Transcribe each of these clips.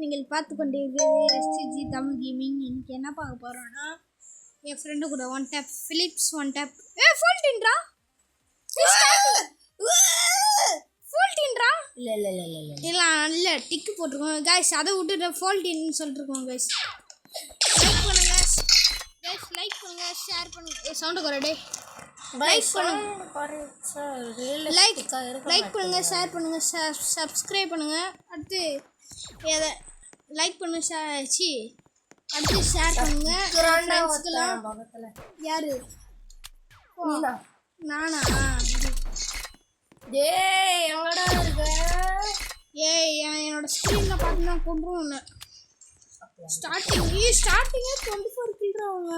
நீங்கள் பார்த்து கொண்டிருக்கிறது STG தமிழ் கேமிங். இன்னைக்கு என்ன பார்க்க போறோம்னா என் ஃப்ரெண்டு கூட one tap flips one tap ஃபோல்டின்ரா ஃபோல்டின்ரா இல்ல நல்ல டிக்கு போட்டுருக்கோம் गाइस. அதை விட்டுட்டு ஃபோல்டின்னு சொல்லிட்டு இருக்கோம் गाइस. லைக் பண்ணுங்க गाइस, லைக் பண்ணுங்க, ஷேர் பண்ணுங்க. சவுண்ட் குறடே. லைக் பண்ணுங்க, ஷேர் பண்ணுங்க, சப்ஸ்கிரைப் பண்ணுங்க. அடுத்து லைக் பண்ணுங்க, அடுத்து ஷேர் பண்ணுங்க. யாரு? நானா? டேய் எங்கடா இருக்க? ஏய் என்னோட ஸ்கிரீன்ல பார்த்தா கொன்றும். ஸ்டார்டிங் 24 கில்றா அவங்க.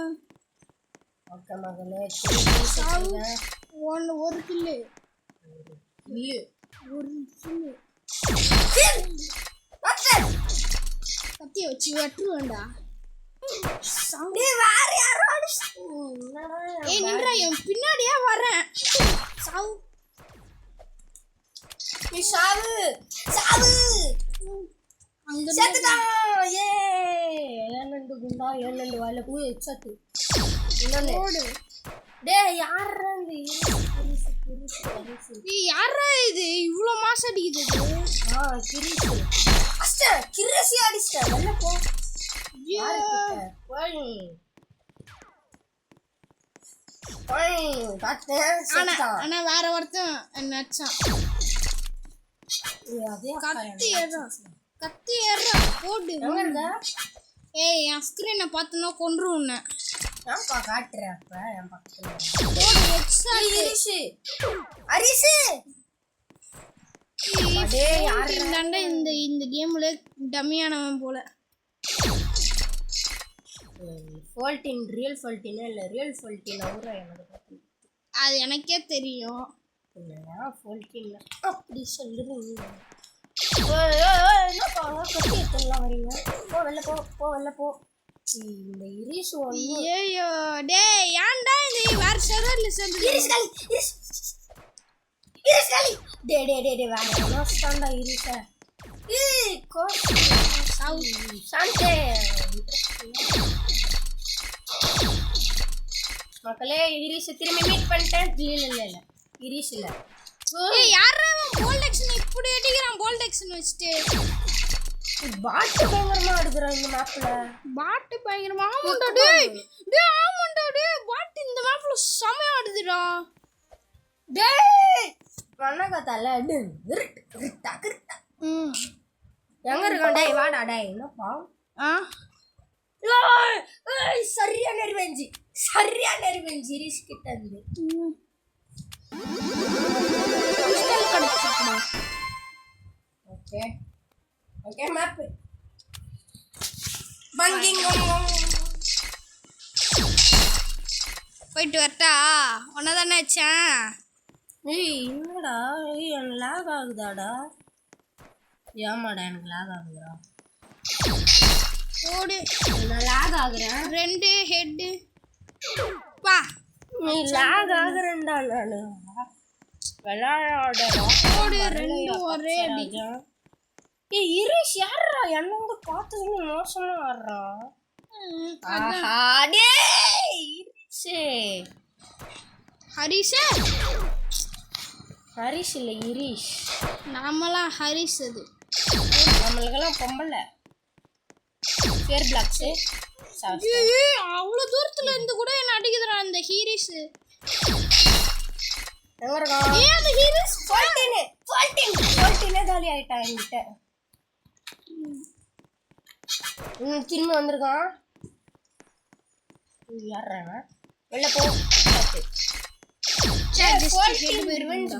ஓகே மகளே, ஒரு கில்லு கத்திய வச்சு வெட்டுவேண்டா. நின்றா என் பின்னாடியே வரேன். யாரா இது இவ்ளோ மாசம் அடிக்குது? ஆனா வேற ஒருத்தன் நச்சான். கத்தி ஏறா போடு. ஏய் என் ஸ்கிரீனை பார்த்தனா கொன்றும் உன்னை. ஏன்பா காட்டுற? அப்ப என் பக்கத்துல போடு ஹெட்ஷாட். இந்த கேம்ல டம்மியானவன் போல. ஃபோல்டின் ரியல் ஃபோல்டின் இல்ல, ரியல் ஃபோல்டின் அவரா எனக்கு அது எனக்கே தெரியும். இல்லையா ஃபோல்டின் அப்படி சொல்லுறீங்க. என்னப்பா கத்தி எடுத்துலாம் வரீங்க? போ வெளில போ வெளில போ. இந்த இரிஸ் ஐயோ டேய் ஏன்டா நீ வேற சர்வர்ல சேர்ந்து இரிஸ் டே வேற என்ன ஸ்டாண்டா இரிஸ்? ஏய் சாந்தே மக்களே, இரிஸ் திரும்பி மீட் பண்ணிட்டேன். இல்ல இரிஸ் இல்ல. ஏய் யாரா கோல்ட் எக்ஷன் இப்படி அடிக்குறான்? கோல்ட் எக்ஷன் வச்சிட்டு பாட் பயங்கரமா அடிக்குறான் இந்த மேப்ல. பாட் பயங்கரமா ஆமாடா டேய் ஆமாடா டேய் பாட் இந்த மேப்ல செமையா ஆடுதுடா டேய். வணக்கத்தால எங்க இருக்கான்? டேய் வாடா டேய். என்னப்பா சரியான ரிவெஞ்ச் இரிஸ் கிட்ட இருந்து. ஓகே மேப் பங்கிங் போயிட்டு வரட்டா? ஒன்னதானே வச்சேன். ஏய் என்னடா எனக்கு லாக் ஆகுதாடா? ஏமாடா எனக்கு லாக் ஆகுதுடா. போடு நான் லாக் ஆகுறேன். 2 ஹெட் பா. நீ லாக் ஆகுறேன்டா. நானு விளையாடடா. போடு 2 ஒரே அடி. ஏய் இரிஸ் யாரா என்ன வந்து பார்த்ததுன்னு மோசமா ஆடுறா? ஆஹா டேய் இரிஸ். ஹரிஷ் இல்ல இரிஷ். நாமெல்லாம் ஹரிஷ். அது நம்மளுக்கெல்லாம் பொம்பளை பேர் பிளாக்ஸ். அவ்வளோ தூரத்துல இருந்து கூட என்ன அடிக்குதுடா அந்த ஹீரிஸ். எங்க இருக்கான்? ஏன் அந்த ஹீரிஸ்? ஃபோல்டினே காலி ஆயிட்டான் என்கிட்ட. திரும்பி வந்திருக்கான். யார்றாங்க? வெளில போ.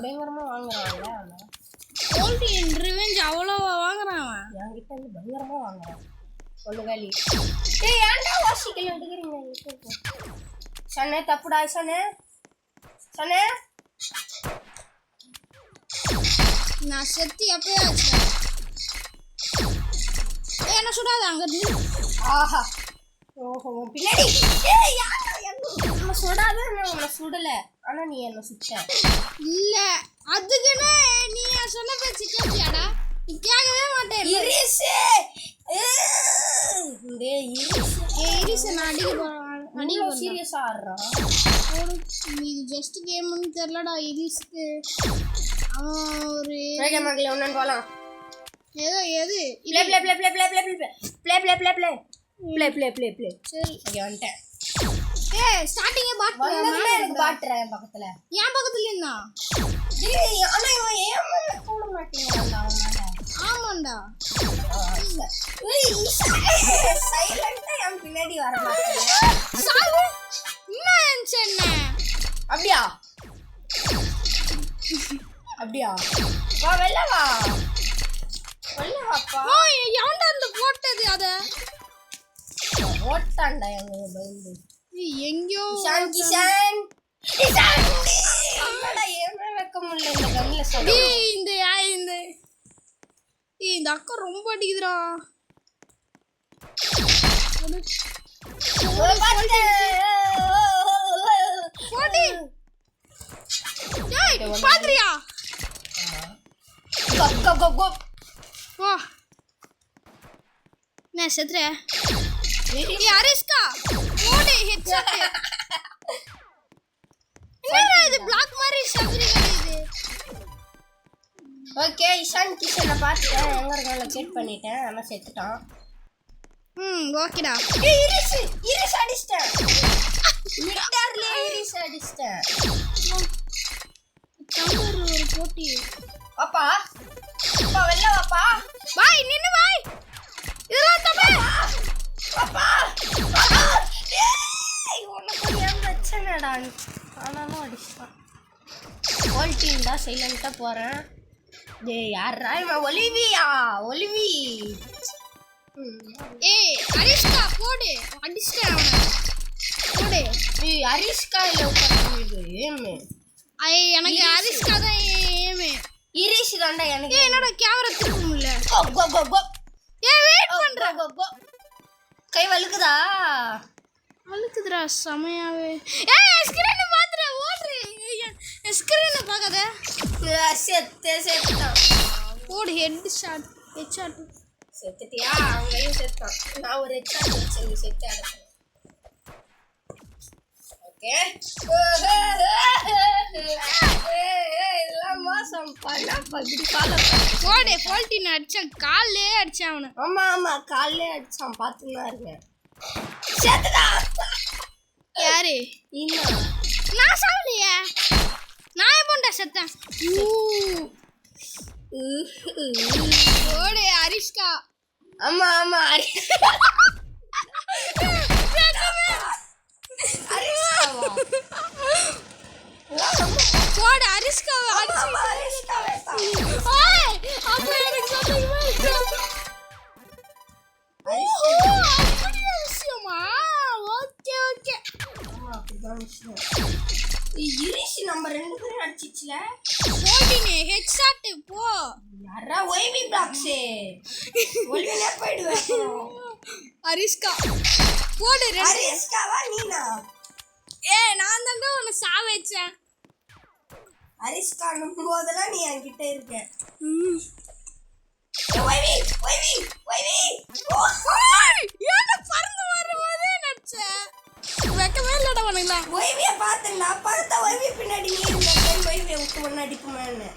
பயங்கரமா வாங்குறான்ல. ஃபோல்டின் ரிவெஞ்ச் அவ்வளோவா வாங்குறான் என்கிட்ட வந்து பயங்கரமா வாங்குறான். ஒண்ணு வேலி. ஏய் ஏன்டா வாசிக்கல எடுக்கிறீங்க? சனே தப்புடா சனே. நான் செத்து எப்பயே ஆச்சு. என்ன சுடாத அங்க இருந்து. ஆஹா ஓஹோ பின்னாடி. ஏய் யாரா என்ன சுடாத? நான் உன்னை சுடல, ஆனா நீ என்ன சுட்ட. இல்ல அதுக்குன்னு நீ சொன்ன பேச்சு கேட்டியாடா? நீ கேட்கவே மாட்டேன். இரிஸ் இரிஸ் நான் அடிக்க போறேன் சீரியஸா ஆடுறான் இது ஜஸ்ட் கேம்னு தெரியலடா இரிஸ்க்கு அவன் ஒரு மகளே ஒன்னு போலாம் ஏதோ எது play play play play play play play play play play play play play play சரி ஓகே வந்துட்டேன் ஸ்டார்டிங்கே பாட் வந்ததுல எனக்கு பாட்றேன் என் பக்கத்துல ஏன் பக்கத்துல இருந்தா ஆனா இவன் ஏன் மேல கூட மாட்டேங்கிறான்டா அவனால ஆமாண்டா சைலண்டா என் பின்னாடி வர மாட்டேன் சாவு என்ன அப்படியா அப்படியா வா வெளில வா வெளில வாப்பா எவன்டா அந்த போட்டது அத ஓட்டான்டா எங்க பயந்து எங்கயோ கிஷான் என்னடா ஏமே வைக்க முடியல இந்த கண்ணுல சொல்ல இந்த அக்கா ரொம்ப அடிக்குதுடா பாத்திரியா வா நான் செத்துற அரிஸ்கா ஓடு ஹெட்ஷாட் என்னடா இது பிளாக் மாதிரி சதுரிங்க இது ஓகே இஷான் கிஷனை பார்த்துட்டேன் எங்க இருக்கான் லொகேட் பண்ணிட்டேன் ஆனா செத்துட்டான் ஓகேடா இரிஸ் அடிச்சிட்டேன் மிட்டார்ல இரிஸ் அடிச்சிட்டேன் சம்பர் ஒரு போட்டி பாப்பா பாப்பா வெளில வாப்பா பாய் நின்னு பாய் இதெல்லாம் தப்பு பாப்பா ஏய் உனக்கு ஏன் பிரச்சனைடா ஆனாலும் அடிச்சிட்டான் ஹோல் டீம் தான் சைலண்டா போறேன் டேய் யாரா இவன் ஒலிவி ஏய் அரிஸ்கா போடு அடிச்சிட்டேன் அவனை போடு ஏய் அரிஸ்கா இல்ல உட்கார்ந்து ஏமே எனக்கு அரிஸ்கா தான் ஏமே இரிஸ் தான்டா எனக்கு என்னோட கேமரா திருப்ப முடியல கோ வெயிட் பண்ற கை வழுக்குதா வழுக்குதுடா சமையாவே ஸ்கிரீன் பாத்துற ஓடுறே ஸ்கிரீன் பார்க்காத செத்தான் போடு ஹெட்ஷாட் செத்துட்டியா அங்கேயும் செத்தான் நான் ஒரு ஹெட்ஷாட் வச்சு செத்து அடச்சேன் ஓகே இதெல்லாம் மோசம் பண்ணா பகுதி காலை போடு ஃபோல்டின் அடிச்சான் கால்லே அடிச்சான் அவனை ஆமா கால்லே அடிச்சான் பார்த்துதான் இருக்கேன் செத்துடா யாரு இல்ல நான் சாவலையே நான் எப்போண்டா செத்தேன் ஓடு அரிஸ்கா ஆமா போடு அரிஸ்காவை அப்ப எனக்கு விஷயமா ஓகே இரிஷ் நம்ம ரெண்டு பேரும் அடிச்சிச்சுல போடினே ஹெட்ஷாட் போ யாரா ஒய்வி பிளாக்ஸ் ஒலிவில போய்டுவேன் அரிஸ்கா போடு அரிஸ்காவா நீனா நான் தான்டா உன்னை சாவச்சேன் அரிஸ்கா போதெல்லாம் நீ என்கிட்ட இருக்க ஒய்வி ஏன்டா பறந்து வரும்போதே நச்சேன் வெக்கமே இல்லடா உனக்குலாம் ஒய்விய பார்த்தேன்டா பார்த்தா ஒய்வி பின்னாடி நீ இருந்த ஒய்விய விட்டு ஒன்று அடிக்குமான்னு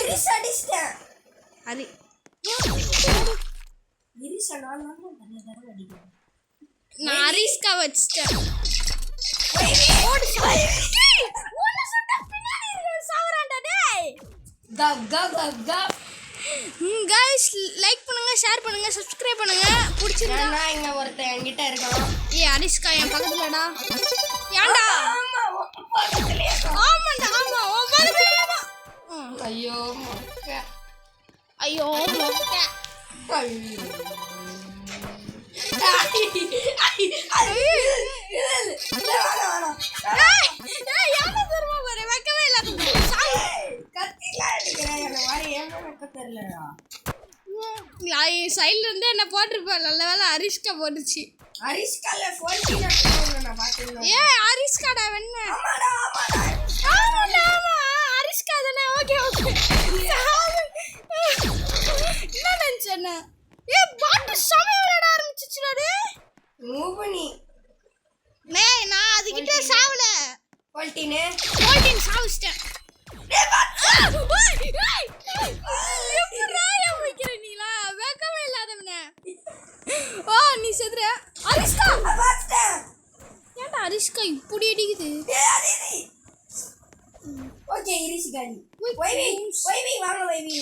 இரிஸ் அடிச்சிட்டேன் அது இரிஸ் நான் தடவை அடிக்கிறேன் நான் அரிஸ்கா வச்சிட்டேன் गाइस லைக் பண்ணுங்க ஷேர் பண்ணுங்க சப்ஸ்கிரைப் பண்ணுங்க பிடிச்சிருந்தா நான் இங்க ஒருத்தன் என்கிட்ட இருக்கான் அரிஸ்கா என் பக்கத்துலடா ஏன்டா ஆமா பக்கத்துலயே ஆமாடா ஆமா உன் பக்கத்துலடா ஐயோ மொக்க சைடுல இருந்து என்ன போட்டிருப்பேன் நல்ல வேலை அரிஸ்கா போட்டுச்சு அரிஸ்கால அரிஸ்காடா வெண்ண அரிஸ்கா தானே ஓகே என்ன நினைச்சேன் பாட்டு சமையலடா அடிச்சுச்சுடா டேய். மூவ் பண்ணி டேய் நான் அதுகிட்ட சாவல. போல்டினே போல்டின் சாவிச்சிட்டேன். எப்படிடா வைக்கிற நீலா? வெக்கமே இல்லாதவனே. ஓ நீ செதுற. அரிஸ்கா. ஏன்டா அரிஸ்கா இப்படி அடிக்குது? ஓகே இரிஸ் காலி. வைவி வாங்க வைவி.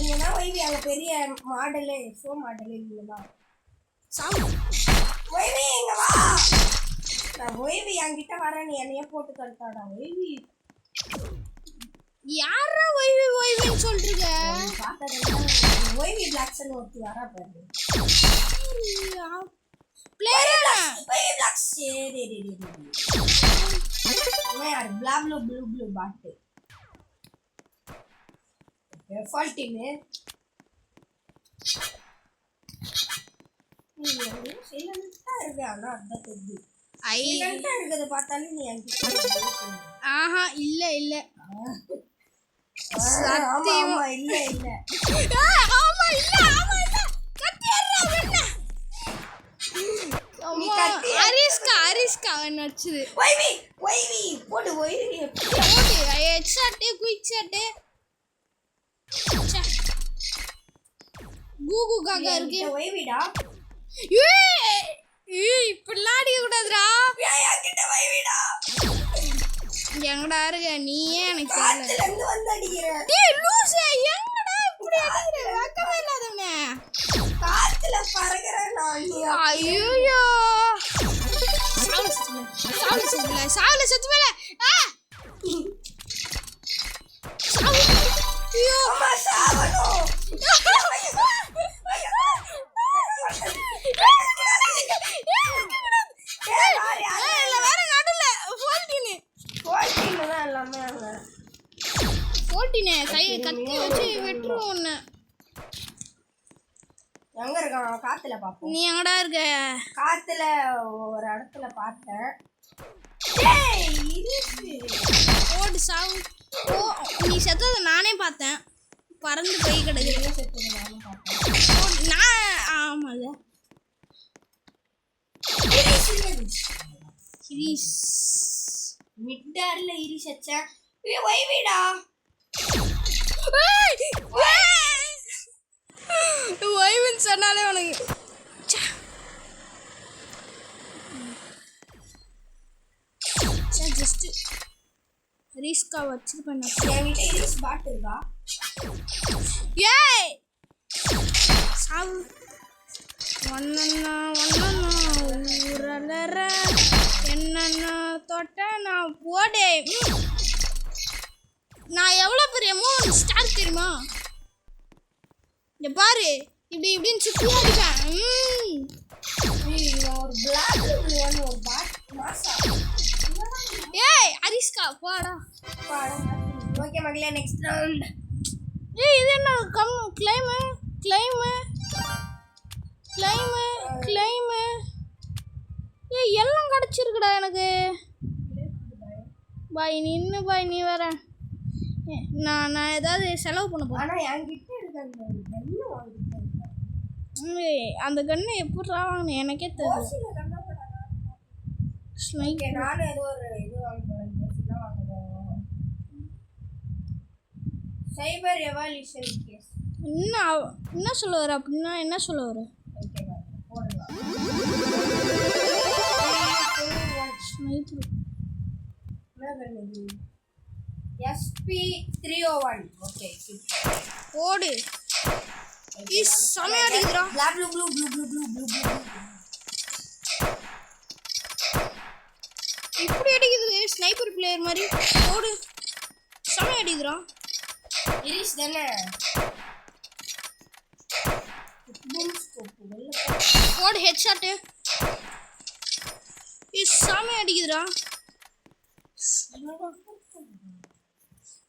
நீங்க தான் வைவி அங்க பெரிய மாடலே ஷோ மாடலே நீங்க தான். சாவு. வைவி இங்க வா. நான் வைவி என்கிட்ட வர நீ என்னைய போட்டு தள்ளாடா வைவி. யாரா வைவி வைவின்னு சொல்றீங்க? வைவி பிளாக்ஸ்னு ஒருத்தி வரா பாரு. பிளேயர் வைவி பிளாக்ஸ் சரி मैं यार ब्लू ब्लू बात फाल्टी में சைலண்டா இருக்கு ஆனா அத தெரியுது சைலண்டா இருக்கத பார்த்தாலே நீ ஆஹா இல்ல இல்ல சத்தியமா இல்ல இல்ல ஆமா இல்ல ஆமா இல்ல கத்தியறா வெண்ண நீ கத்தி அரிஸ்கா நச்சுது வைவி போடு வைவி போடு ஹெட்ஷாட் குயிக் ஷாட் கூகு காகா இருக்கு வைவிடா ஏய் இப்படிலாம் அடிக்க கூடாதுடா என்கிட்ட வைவிடா எங்கடா இருக்க நீயே எனக்கு காத்துல இருந்து வந்து அடிக்கிற டேய் லூஸ் எங்கடா இப்படி அடிக்கிற வெக்கமே இல்லாதவனே காத்துல பறக்குற நான் ஐயோ சாவுல செத்துவேல ஐயோ அம்மா சாவனோ கத்தி வச்சு வெட்டுறோம் ஒண்ணு. எங்க இருக்கான் காத்துல பாப்போம். நீ எங்கடா இருக்க? காத்துல ஒரு இடத்துல பார்த்தேன். ஓடு சாவு. ஓ நீ செத்தத நானே பார்த்தேன். பறந்து போய் கிடக்குது. செத்தத நானும் பார்த்தேன். நான் ஆமால. இரிஸ் மிட்டர்ல இரிஸ் அச்சா. வைவிடா. வைவன் சொன்னாலே உனக்கு ஜஸ்ட் ரிஸ்கா வச்சிருப்பேன். என்கிட்ட இரிஸ் பாட் இருக்கா? ஏய் சாவு ஒன்னன்னா ஊரலற என்னன்னா தொட்ட நான் போடே. நான் எவ்வளோ பெரிய 3 ஸ்டார் தெரியுமா? இங்க பாரு இப்படி இப்படின்னு சுத்தி அடிப்பேன். ஒரு பிளாக் ஒரு பாட் மாசா. ஏய் அரிஸ்கா போடா. ஓகே மகளே நெக்ஸ்ட் ரவுண்ட். ஏய் இது என்ன கிளைம் ஏய் எல்லாம் கிடைச்சிருக்குடா எனக்கு. பாய் நின்னு பாய் நீ வேற. நான் ஏதாவது செலவு பண்ண போறேன். ஆனா என்கிட்ட இருக்க அந்த கன்னு வாங்கிட்டேன். அந்த கன்னு எப்படிடா வாங்கினேன் எனக்கே தெரியல. ஓகே நானும் ஏதோ ஒரு இது வாங்க போறேன். என்ன வாங்குறோம்? சைபர் எவால்யூஷன் கேஸ். என்ன சொல்ல வர? அப்படின்னா என்ன சொல்ல வர? ஓகே போடலாம். ஸ்னைப்பர் என்ன பண்ணுது? SP301. ஓகே ஓடு. இஸ் சமையா அடிக்குதுடா. ப்ளூ இப்படி அடிக்குது ஸ்னைப்பர் பிளேயர் மாதிரி. ஓடு சமையா அடிக்குதுடா. இரிஸ் தானே. பூம் ஸ்கோப் ஓடு ஹெட்ஷாட். இஸ் சமையா அடிக்குதுடா.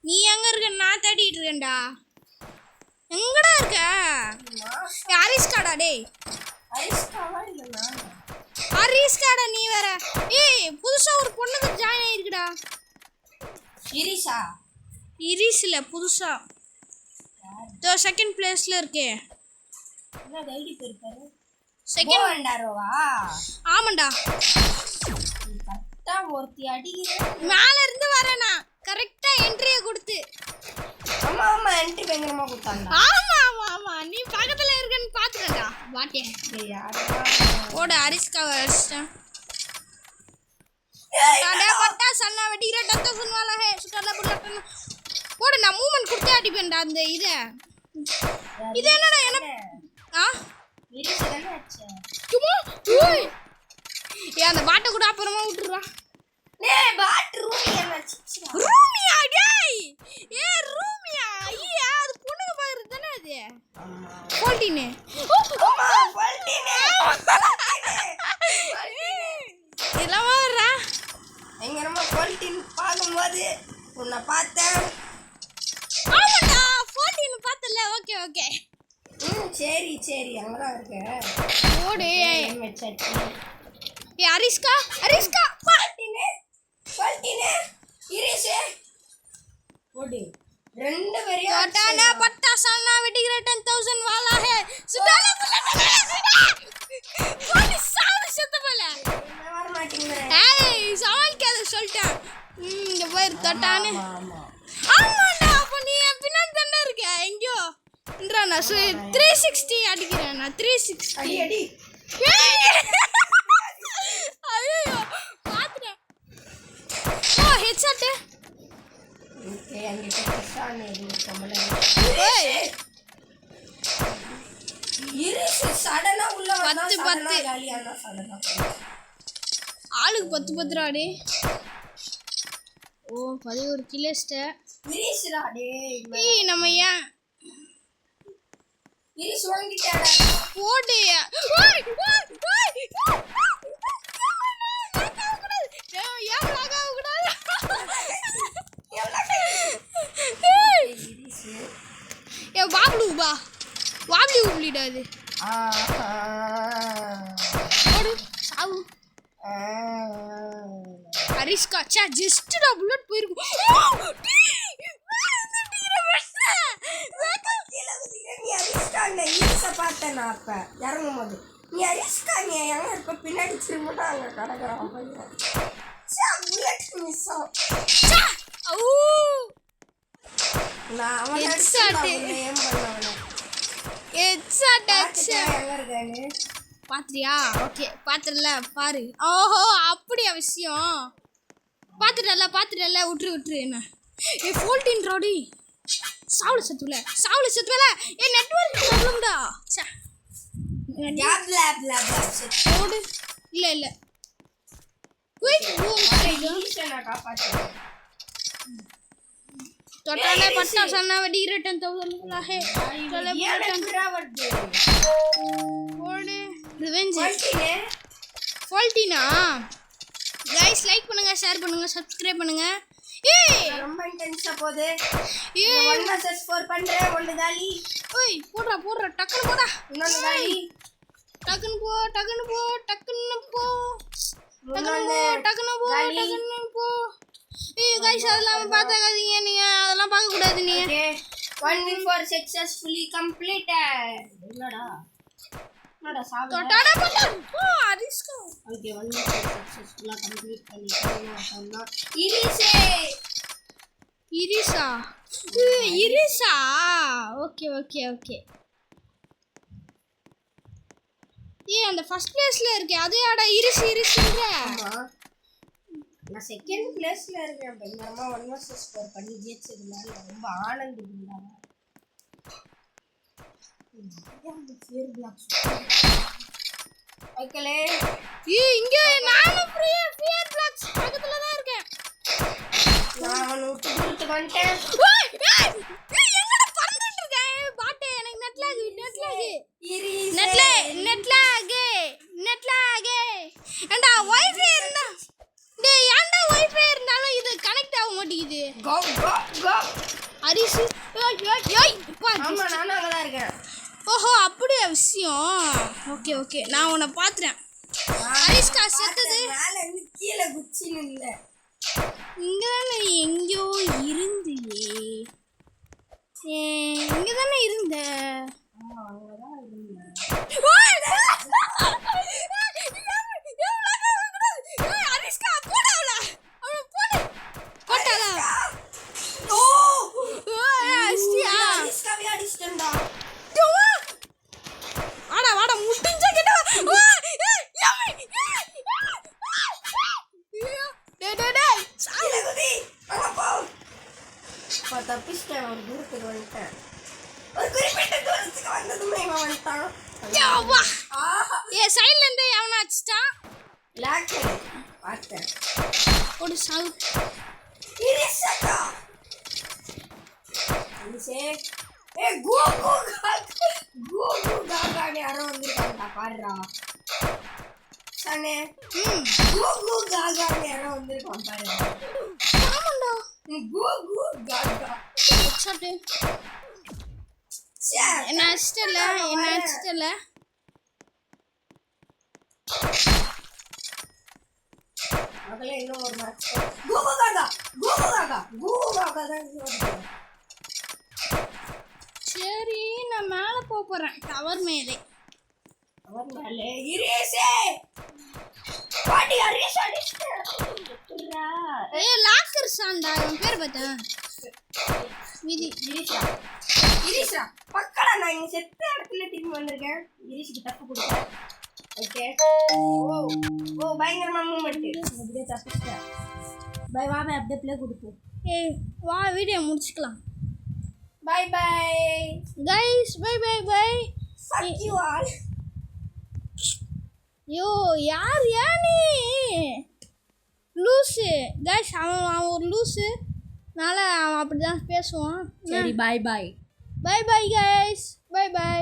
நீ எங்க இருக்க? நான் தேடிட்டு இருக்கேன்டா. எங்கடா இருக்க? அரிஸ்காடா டேய். அரிஸ்காவா இல்ல நான்? அரிஸ்காடா நீ வேற. ஏய் புதுசா ஒரு பொண்ணுக்கு ஜாயின் ஆயிருக்குடா. இரிஸா? இரிஸ் இல்ல புதுசா. தோ செகண்ட் பிளேஸ்ல இருக்கே. என்ன ஐடி பேர் பாரு. செகண்ட் வேண்டாரோவா ஆமாண்டா கரெக்டா ஒருத்தி அடிக்கிறேன் மேல இருந்து வரேனா கரெக்டா என்ட்ரியை கொடுத்து ஆமா ஆமா என்ட்ரி பயங்கரமா கொடுத்தாங்க ஆமா ஆமா ஆமா நீ பக்கத்துல இருக்கன்னு பாத்துறடா வாட்டே ஓட அரிஸ்கா வச்சிட்டேன் டாடா பட்டா சன்னா வெட்டிற டத்த சொன்னால ஹே சுட்டல புல்லட்டன ஓட நான் மூவ்மெண்ட் கொடுத்து அடிப்பேன்டா அந்த இது என்னடா என்ன ஆ இரிசதானே அச்சே சும்மா ஓய் அந்த பாட்ட கூட அப்புறமா விட்டுறா டேய் பாட் ரூமியா வச்சிச்சா ரூமியா டேய் ஏ ரூமியா ஐயா அது பொண்ணுங்க பாக்குறது தானே அது ஆமா போல்டினே ஆமா போல்டினே இதெல்லாம் வரா எங்க நம்ம போல்டின் பாக்கும்போது உன்னை பார்த்தேன் ஆமாடா போல்டின் பார்த்தல ஓகே ஓகே சரி சரி அங்கதான் இருக்கு ஓடு வெச்சாச்சு ஏ அரிஸ்கா போல்டினே இரிசே ஓடு ரெண்டு பேரும் टोटाना पट्टा साना वेटिंग 10000 वाला है सुटाना बोली साउंड செத்து போல வர மாட்டீங்க ஏய் சவால் கேத சொல்லிட்டேன் இங்க பாரு टोटाने ஆமா ஆமாடா அப்ப நீ பின்னாடி தான இருக்க எங்கயோ இன்றா நான் 360 அடிக்கிறேன் நான் 360 அடி அடி ஐயோ பாத்துறேன் ஓ ஹெட்ஷாட் ஓகே அங்க கிருஷ்ணானே கமல ஏய் இரிசு சடனா உள்ள வந்தா 10 சடனா காலியானா சடனா ஆளுக்கு 10 ராடி ஓ 11 கிலோஸ்ட இரிசுடா டேய் ஏய் நம்ம ஏன் இரிசு வாங்கிட்டாடா போடு ஓய் ஏ வாப்ளு பா வாப்ளு உப்ளிடா இது போடு சாவு அரிஸ்கா சா ஜஸ்ட் டா புல்லட் போயிருக்கு நீ அரிஸ்காங்க இரிச பார்த்தேன் நான் அப்ப இறங்கும்போது நீ அரிஸ்காங்க எங்க இருக்க பின்னாடி திரும்பினா அங்க கடற்கறான் பையன் புல்லட் மிஸ் நான் அவன் ஏம் பண்ணவனே எங்க இருக்கானு பாத்திரியா ஓகே பாத்துறல பாரு ஓஹோ அப்படியா விஷயம் பாத்துட்டல விட்டுரு என்ன ஏ 14 ரோடி சாவுல செத்துவல ஏ நெட்வொர்க் ப்ராப்ளம்டா ச்சே ஓடு இல்ல குயிக் பூம் நான் காப்பாத்துறேன் टोटाना पट्टा साना वेटी 10000 वाला है चले ஓடு ரிவெஞ்ச் ஃபால்ட்டினா गाइस லைக் பண்ணுங்க ஷேர் பண்ணுங்க சப்ஸ்கிரைப் பண்ணுங்க ஏய் ரொம்ப இன்டென்ஸா போகுது ஏய் 1 vs 4 பண்றேன் ஒன்னு காலி ஓய் போடுறா டக்குனு போடா இன்னொன்னு காலி டக்குனு போ டக்குனு போ ஏய் गाइस அதெல்லாம் பார்த்தாதீங்க நீங்க அதெல்லாம் பார்க்க கூடாது நீங்க ஓகே 1v4 successfully completed என்னடா சாவு டோட்டானா பட்டா ஓ அரிஸ்கா ஓகே 1v4 successfully complete பண்ணிட்டோம்னா இரிசா ஓகே ஏய் அந்த ஃபர்ஸ்ட் பிளேஸ்ல இருக்கே அதே ஆடா இரிசுன்ற ஆமா நான் செகண்ட் பிளேஸ்ல இருக்கேன் பயங்கரமா 1 vs 4 பண்ணி ஜெயிச்சதுனால ரொம்ப ஆனந்தம் ஓகேலே ஏய் இங்க நானும் ஃபியர் பிளாக்ஸ் பக்கத்துல தான் இருக்கேன் நான் விட்டு கொடுத்து வந்துட்டேன் ஏய் எங்கடா பறந்துட்டு இருக்க பாட்டே எனக்கு நெட் லாக் ஏண்டா வைஃபை இருந்தா டேய் ஏண்டா வைஃபை இருந்தாலும் இது கனெக்ட் ஆக மாட்டேங்குது கோ அரிசி ஏய் பா ஆமா நானும் அங்க தான் இருக்கேன் ஓஹோ அப்படியே விஷயம் ஓகே நான் உன்னை பாத்துறேன் அரிஸ்கா செத்தது மேல இருந்து கீழே குச்சி நின்ன இங்கதானே எங்கயோ இருந்தியே இங்கதானே இருந்த ஆமா அங்கதான் இருந்தேன் வந்துட்டான். யப்பா. ஆஹா சைடுல இருந்து எவனா அடிச்சிட்டான் லாக் பார்த்தேன். ஒரு சாவு. இரிசக்கா இரிசே ஏ கோகோ காகானே யாரோ வந்திருக்காங்கடா பாருடா சனே கோகோ காகானே யாரோ வந்திருக்கான் பாரு. ஆமாண்டா. கோகோ காகா சாப்பிட்டு சே என்ன அடிச்சிட்டல மகளே இன்னும் ஒரு மேட்ச். கோகோ காகா தான் வருது. சரி நான் மேலே போறேன் டவர் மேலே. அவர் மேலே இரிசே பாட்டி அரிசா அடிச்சுடா. லாக்கர் சாண்டா அவன் பேர் பார்த்தேன் மீதி. இரிஷா பக்கடா நான் இங்க செத்த இடத்துல திரும்பி வந்திருக்கேன். இரிஷுக்கு தப்பு கொடுத்தேன். ஓகே ஓ பயங்கரமா மூவ்மெண்ட் அப்படியே தப்பிச்சிட்டேன். பை வா பை அப்படியே ப்ளே கொடுத்து வா வீடியோ முடிச்சுக்கலாம். Bye bye guys bye. fuck you all. Yo யார் நீ லூசு. கைஸ் அவன் ஒரு லூசு. அவன் அப்படிதான் பேசுவான். சரி bye bye bye guys by.